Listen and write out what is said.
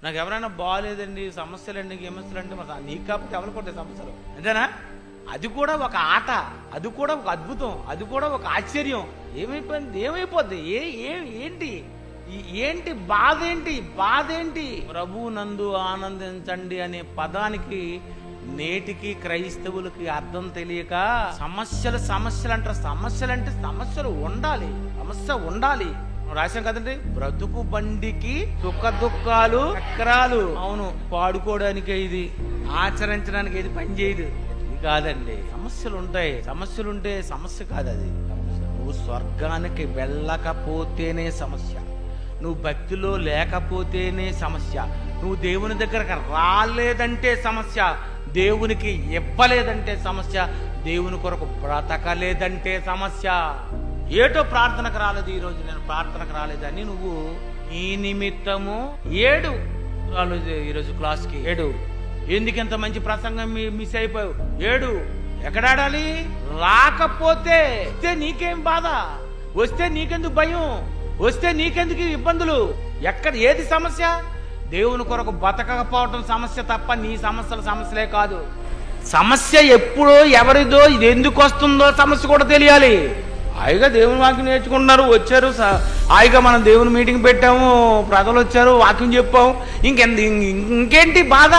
నాకు ఎవరైనా బాగాలేదండి, సమస్యలండి, సమస్యలు అంటే నీకు కాబట్టి ఎవరు కొట్టే సమస్యలు అంతేనా? అది కూడా ఒక ఆట, అది కూడా ఒక అద్భుతం, అది కూడా ఒక ఆశ్చర్యం. ఏమైపోద్ది? ఏంటి బాధ ఏంటి? ప్రభువు నందు ఆనందించండి అనే పదానికి నేటికి క్రైస్తవులకి అర్థం తెలియక సమస్యలు అంటారు. సమస్యలు ఉండాలి, సమస్య ఉండాలి. రాశాం కదండి, బ్రతుకు బండికి సుఖ దుఃఖాలు చక్రాలు. అవును, పాడుకోవడానికి ఇది, ఆచరించడానికి ఇది పని చేయదు. ఇది కాదండి, సమస్యలుంటే సమస్య కాదు అది. నువ్వు స్వర్గానికి వెళ్ళకపోతేనే సమస్య, నువ్వు భక్తిలో లేకపోతేనే సమస్య, నువ్వు దేవుని దగ్గరకు రాలేదంటే సమస్య, దేవునికి ఇవ్వలేదంటే సమస్య, దేవుని కొరకు బ్రతకలేదంటే సమస్య. ఏటో ప్రార్థనకు రాలేదు, ఈరోజు నేను ప్రార్థనకు రాలేదని నువ్వు ఈ నిమిత్తము 7 రాలేదు. ఈరోజు క్లాస్కి 7 ఎందుకు ఇంత మంచి ప్రసంగం మిస్ అయిపోయావు? 7 ఎక్కడాడాలి? రాకపోతే వస్తే నీకేం బాధ? వస్తే నీకెందుకు భయం? వస్తే నీకెందుకు ఇబ్బందులు? ఏది సమస్య? దేవుని కొరకు బతకకపోవటం సమస్య తప్ప నీ సమస్యలే కాదు. సమస్య ఎప్పుడో ఎవరిదో, ఇది ఎందుకు వస్తుందో సమస్య కూడా తెలియాలి. హాయిగా దేవుని వాక్యం నేర్చుకుంటున్నారు, వచ్చారు, హాయిగా మనం దేవుని మీటింగ్ పెట్టాము, ప్రజలు వచ్చారు, వాక్యం చెప్పాము, ఇంకేంటి బాధ?